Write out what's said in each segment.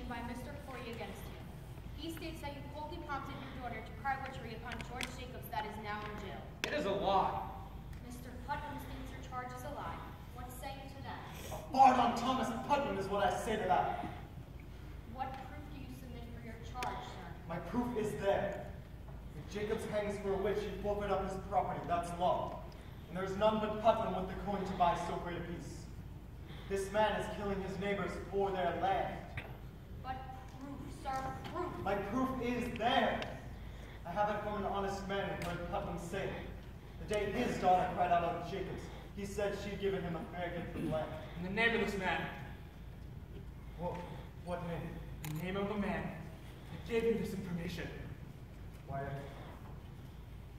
by Mr. Corey against you. He states that you coldly prompted your daughter to cry witchery upon George Jacobs that is now in jail. It is a lie. Mr. Putnam states your charge is a lie. What say you to that? A fart on Thomas Putnam is what I say to that. What proof do you submit for your charge, sir? My proof is there. If Jacobs hangs for a witch, he forfeit up his property, that's law. And there is none but Putnam with the coin to buy so great a piece. This man is killing his neighbors for their land. But proof, sir, proof. My proof is there. I have it from an honest man who heard Putnam say it. The day his daughter cried out on Jacobs, he said she'd given him a fair gift of land. In the name of this man. What name? In the name of the man that gave you this information. Why,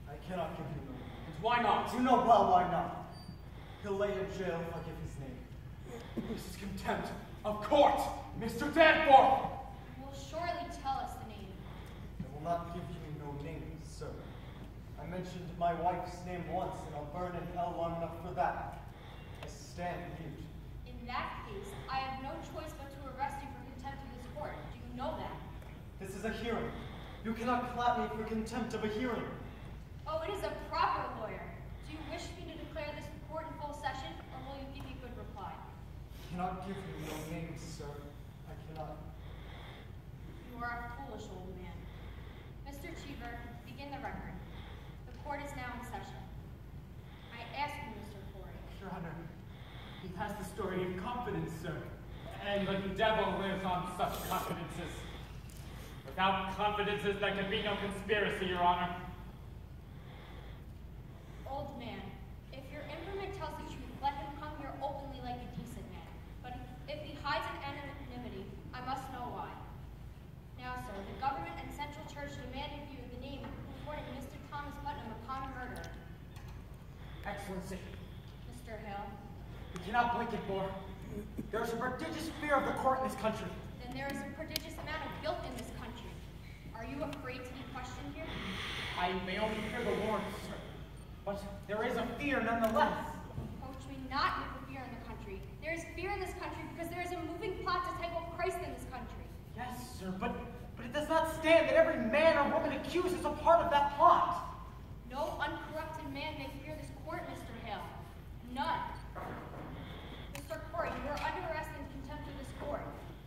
I cannot give you no name. And why not? You know well why not. He'll lay in jail if I give his name. This is contempt of court, Mr. Danforth! You will surely tell us the name. I will not give you no name, sir. I mentioned my wife's name once, and I'll burn in hell long enough for that. I stand mute. In that case, I have no choice but to arrest you for contempt of this court. Do you know that? This is a hearing. You cannot clap me for contempt of a hearing. Oh, it is a proper lawyer. Do you wish me to declare this court in full session, or will you give me a good reply? I cannot give you no name, sir. I cannot. You are a foolish old man. Mr. Cheever, begin the record. The court is now in session. I ask you, Mr. Corey. Your Honor, he has the story of confidence, sir. And the devil lives on such confidences. Without confidences, there can be no conspiracy, Your Honor. Old man, if your informant tells the truth, let him come here openly like a decent man. But if he hides an anonymity, I must know why. Now, sir, the government and Central Church demand of you the name reporting Mr. Thomas Putnam a common murderer. Excellency, Mr. Hill, we cannot blink it more. There is a prodigious fear of the court in this country. then there is a prodigious amount of guilt in this country. Are you afraid to be questioned here? I may only hear the warrants, sir, but there is a fear nonetheless. Approach me not with the fear in the country. There is fear in this country because there is a moving plot to take up Christ in this country. Yes, sir, but it does not stand that every man or woman accused is a part of that plot. No uncorrupted man may fear this court, Mr. Hale. None. Mr. Corey, you are under arrest in contempt of this court.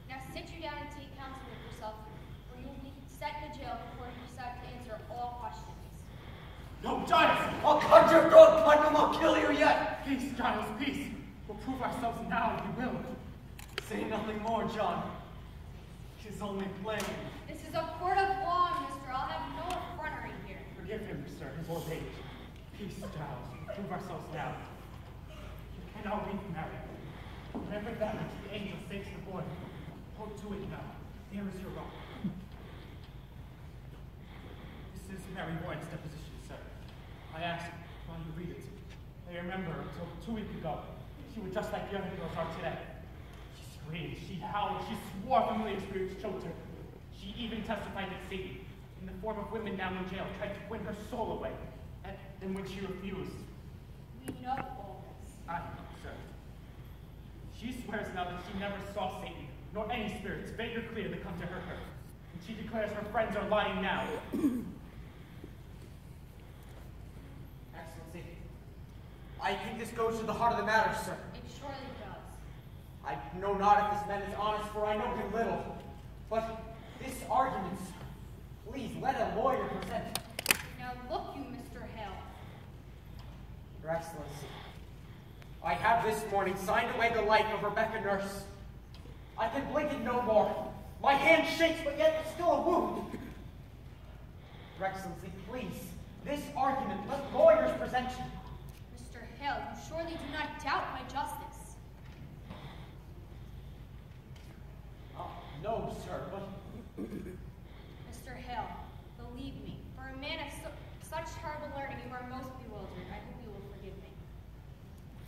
Now sit you down and take counsel with yourself, or you will be set in jail before you decide to answer all questions. No, Giles! I'll cut your throat, Putnam! I'll kill you yet! Peace, Giles, peace. We'll prove ourselves now if you will. Say nothing more, John. She's only playing. This is a court of law, mister. I'll have no effrontery here. Forgive him, sir, his old age. Peace, Giles. We'll prove ourselves now. You cannot weep, Mary. Remember that which the angel says to the boy. Hold to it now. There is your rock. This is Mary Warren's deposition, sir. I ask while you read it. I remember until 2 weeks ago, she was just like the other girls are today. She screamed, she howled, she swore familiar spirits choked her. She even testified that Satan, in the form of women down in jail, tried to win her soul away. And when she refused, We know all this. sir. She swears now that she never saw Satan, nor any spirits, vague or clear, that come to hurt her. And she declares her friends are lying now. Excellency, I think this goes to the heart of the matter, sir. It surely does. I know not if this man is honest, for I know him little. But this argument, please let a lawyer present. Now look you, Mr. Hale. Your Excellency, I have this morning signed away the life of Rebecca Nurse. I can blink it no more. My hand shakes, but yet it's still a wound. Your Excellency, please, this argument, let lawyers present you. Mr. Hale, you surely do not doubt my justice. No, sir, but Mr. Hale, believe me, for a man of such terrible learning, you are most bewildered. I hope you will forgive me.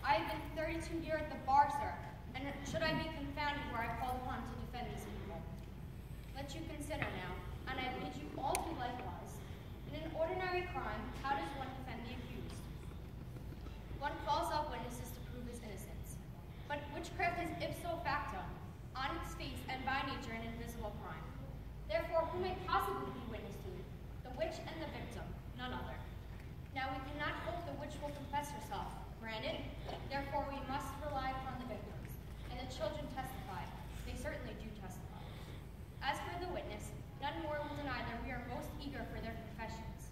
I have been 32 years at the bar, sir, and should I be confounded were I called upon to defend these people? Let you consider now, and I bid you all do likewise. In an ordinary crime, how does one defend the accused? One calls up witnesses to prove his innocence. But witchcraft is ipso facto. on its face and by nature an invisible crime. Therefore, who may possibly be witness to it? The witch and the victim, none other. Now, we cannot hope the witch will confess herself, granted. Therefore, we must rely upon the victims. And the children testified. They certainly do testify. As for the witness, none more will deny that we are most eager for their confessions.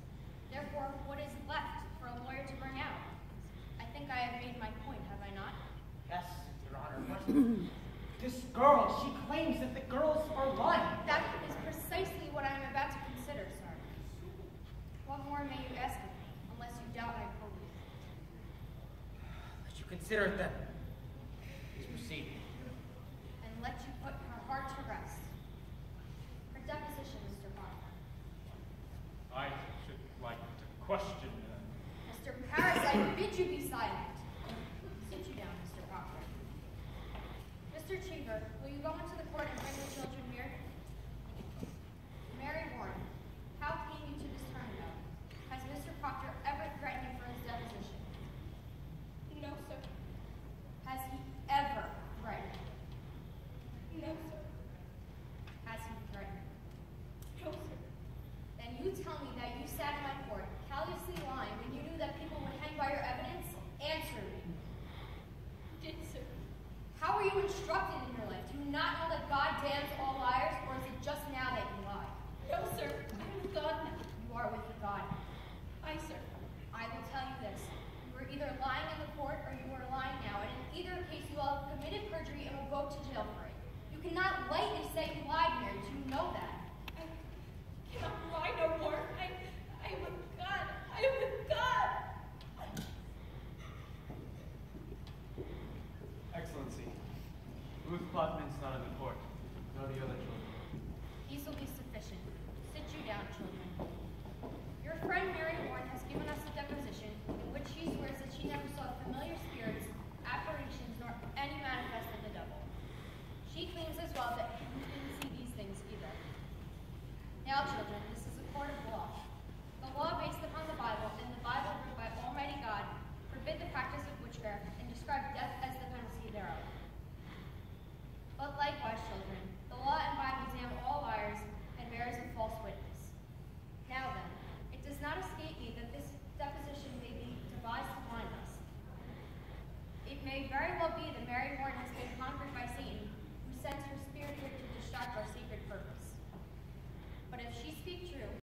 Therefore, what is left for a lawyer to bring out? I think I have made my point, have I not? Yes, Your Honor. But this girl, she claims that the girls are lying. That is precisely what I am about to consider, sir. What more may you ask of me, unless you doubt I quote you? Let you consider it then. Please proceed. And let you put her heart to rest. For deposition, Mr. Parker. I should like to question. Mr. Paris, I bid you be silent. Sit you down, Mr. Parker. Mr. Cheever, will you go into the court and bring the children here? Mary Warren, how came you to this turnabout? Has Mr. Proctor ever threatened you for his deposition? No, sir. Has he ever threatened you? No, sir. Has he threatened you? No, sir. Then you tell me that you sat in my court, callously lying, when you knew that people would hang by your evidence? Answer me. Did, sir. How were you instructed in your life? Do you not know that God damns all liars, or is it just now that you lie? No, sir. I'm with God now. You are with God. Aye, sir. I will tell you this. You were either lying in the